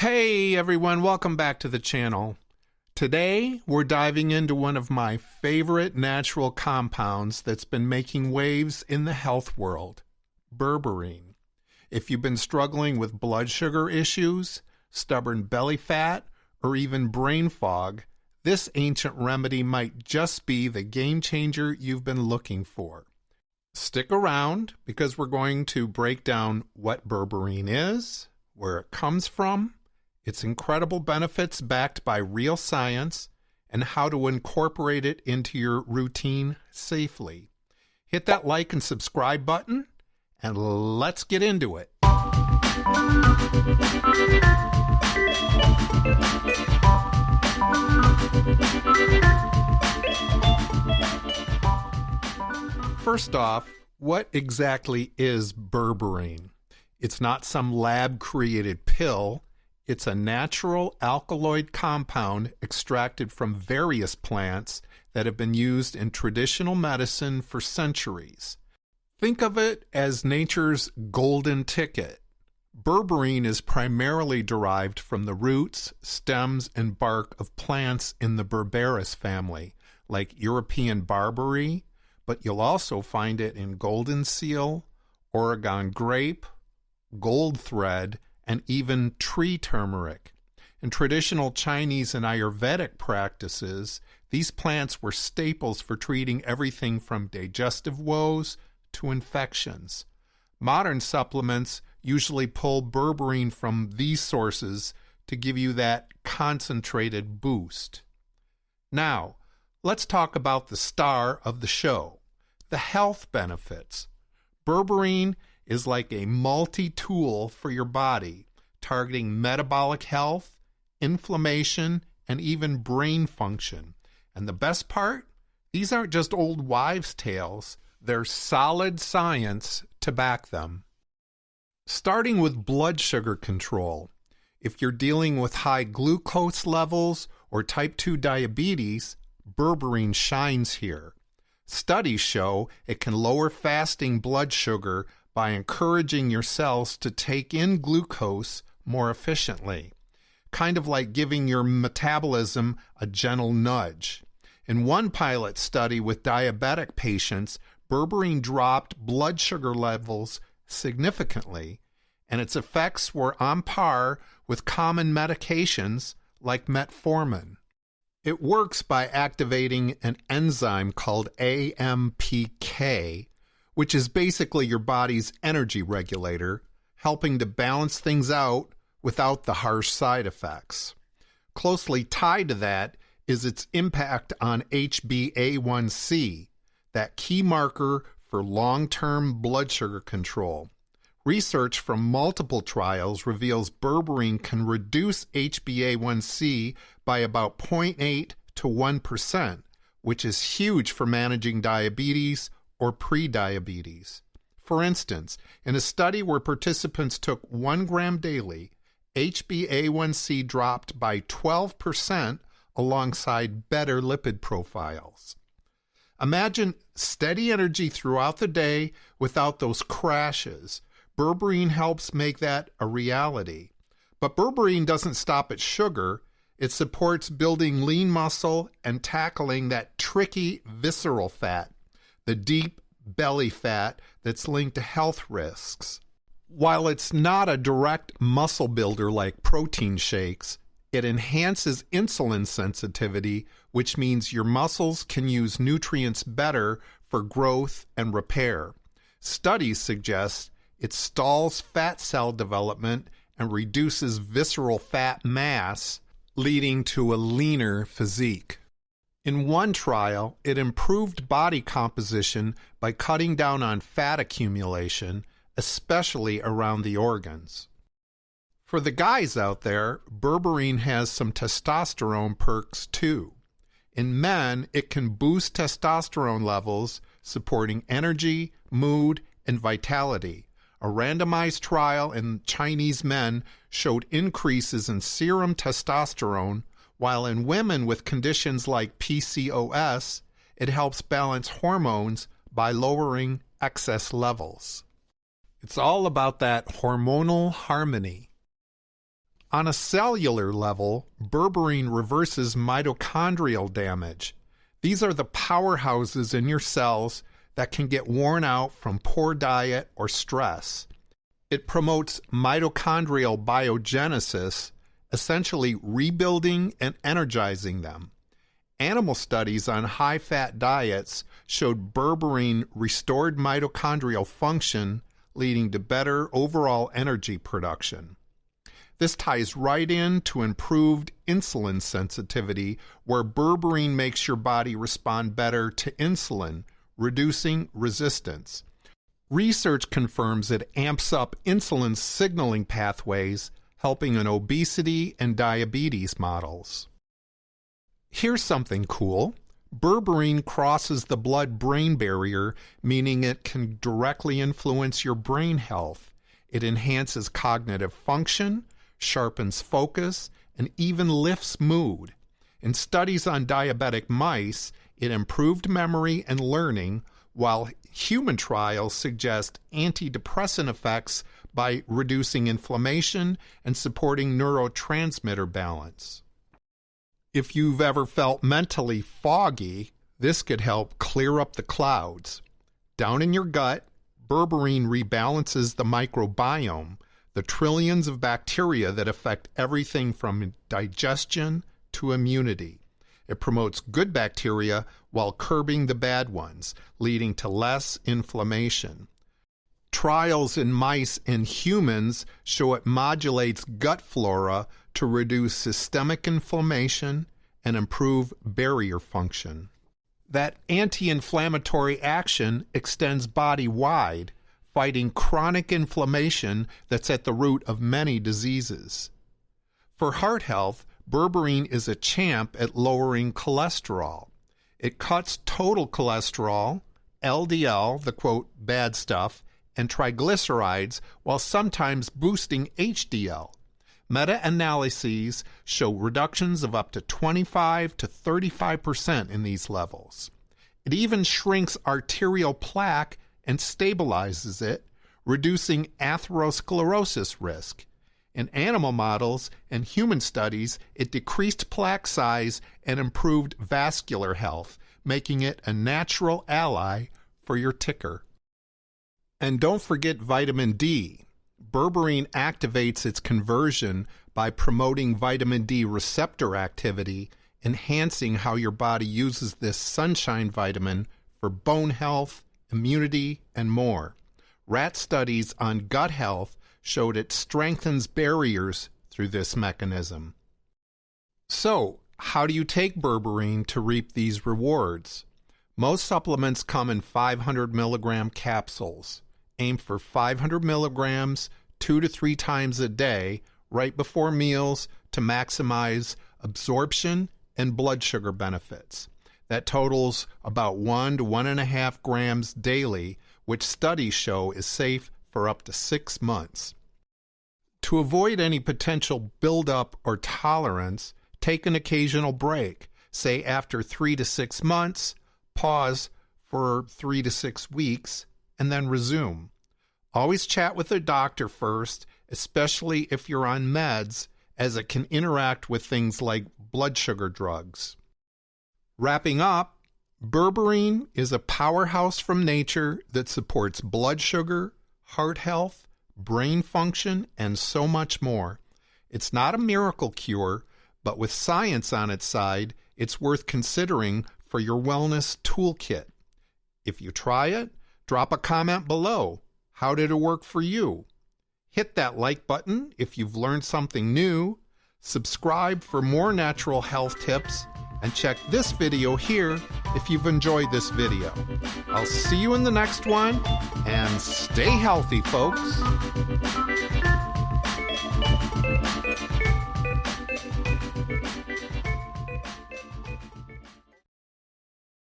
Hey everyone, welcome back to the channel. Today we're diving into one of my favorite natural compounds that's been making waves in the health world, berberine. If you've been struggling with blood sugar issues, stubborn belly fat, or even brain fog, this ancient remedy might just be the game changer you've been looking for. Stick around because we're going to break down what berberine is, where it comes from, its incredible benefits backed by real science, and how to incorporate it into your routine safely. Hit that like and subscribe button, and let's get into it. First off, what exactly is berberine? It's not some lab-created pill. It's a natural alkaloid compound extracted from various plants that have been used in traditional medicine for centuries. Think of it as nature's golden ticket. Berberine is primarily derived from the roots, stems, and bark of plants in the Berberis family, like European barberry, but you'll also find it in goldenseal, Oregon grape, gold thread, and even tree turmeric. In traditional Chinese and Ayurvedic practices, these plants were staples for treating everything from digestive woes to infections. Modern supplements usually pull berberine from these sources to give you that concentrated boost. Now, let's talk about the star of the show, the health benefits. Berberine is like a multi-tool for your body, targeting metabolic health, inflammation, and even brain function. And the best part? These aren't just old wives' tales. There's solid science to back them. Starting with blood sugar control. If you're dealing with high glucose levels or type 2 diabetes, berberine shines here. Studies show it can lower fasting blood sugar by encouraging your cells to take in glucose more efficiently, kind of like giving your metabolism a gentle nudge. In one pilot study with diabetic patients, berberine dropped blood sugar levels significantly, and its effects were on par with common medications like metformin. It works by activating an enzyme called AMPK, which is basically your body's energy regulator, helping to balance things out without the harsh side effects. Closely tied to that is its impact on HbA1c, that key marker for long-term blood sugar control. Research from multiple trials reveals berberine can reduce HbA1c by about 0.8 to 1%, which is huge for managing diabetes or pre-diabetes. For instance, in a study where participants took 1 gram daily, HbA1c dropped by 12% alongside better lipid profiles. Imagine steady energy throughout the day without those crashes. Berberine helps make that a reality. But berberine doesn't stop at sugar. It supports building lean muscle and tackling that tricky visceral fat, the deep belly fat that's linked to health risks. While it's not a direct muscle builder like protein shakes, it enhances insulin sensitivity, which means your muscles can use nutrients better for growth and repair. Studies suggest it stalls fat cell development and reduces visceral fat mass, leading to a leaner physique. In one trial, it improved body composition by cutting down on fat accumulation, especially around the organs. For the guys out there, berberine has some testosterone perks too. In men, it can boost testosterone levels, supporting energy, mood, and vitality. A randomized trial in Chinese men showed increases in serum testosterone, while in women with conditions like PCOS, it helps balance hormones by lowering excess levels. It's all about that hormonal harmony. On a cellular level, berberine reverses mitochondrial damage. These are the powerhouses in your cells that can get worn out from poor diet or stress. It promotes mitochondrial biogenesis, essentially rebuilding and energizing them. Animal studies on high-fat diets showed berberine restored mitochondrial function, leading to better overall energy production. This ties right in to improved insulin sensitivity, where berberine makes your body respond better to insulin, reducing resistance. Research confirms it amps up insulin signaling pathways, helping in obesity and diabetes models. Here's something cool. Berberine crosses the blood-brain barrier, meaning it can directly influence your brain health. It enhances cognitive function, sharpens focus, and even lifts mood. In studies on diabetic mice, it improved memory and learning, while human trials suggest antidepressant effects by reducing inflammation and supporting neurotransmitter balance. If you've ever felt mentally foggy, this could help clear up the clouds. Down in your gut, berberine rebalances the microbiome, the trillions of bacteria that affect everything from digestion to immunity. It promotes good bacteria while curbing the bad ones, leading to less inflammation. Trials in mice and humans show it modulates gut flora to reduce systemic inflammation and improve barrier function. That anti-inflammatory action extends body-wide, fighting chronic inflammation that's at the root of many diseases. For heart health, berberine is a champ at lowering cholesterol. It cuts total cholesterol, LDL, the quote, bad stuff, and triglycerides, while sometimes boosting HDL. Meta-analyses show reductions of up to 25 to 35% in these levels. It even shrinks arterial plaque and stabilizes it, reducing atherosclerosis risk. In animal models and human studies, it decreased plaque size and improved vascular health, making it a natural ally for your ticker. And don't forget vitamin D. Berberine activates its conversion by promoting vitamin D receptor activity, enhancing how your body uses this sunshine vitamin for bone health, immunity, and more. Rat studies on gut health showed it strengthens barriers through this mechanism. So, how do you take berberine to reap these rewards? Most supplements come in 500 milligram capsules. Aim for 500 milligrams 2 to 3 times a day, right before meals, to maximize absorption and blood sugar benefits. That totals about 1 to 1.5 grams daily, which studies show is safe for up to 6 months. To avoid any potential buildup or tolerance, take an occasional break, say after 3 to 6 months, pause for 3 to 6 weeks, and then resume. Always chat with a doctor first, especially if you're on meds, as it can interact with things like blood sugar drugs. Wrapping up, berberine is a powerhouse from nature that supports blood sugar, heart health, brain function, and so much more. It's not a miracle cure, but with science on its side, it's worth considering for your wellness toolkit. If you try it, drop a comment below. How did it work for you? Hit that like button if you've learned something new, subscribe for more natural health tips, and check this video here if you've enjoyed this video. I'll see you in the next one, and stay healthy, folks.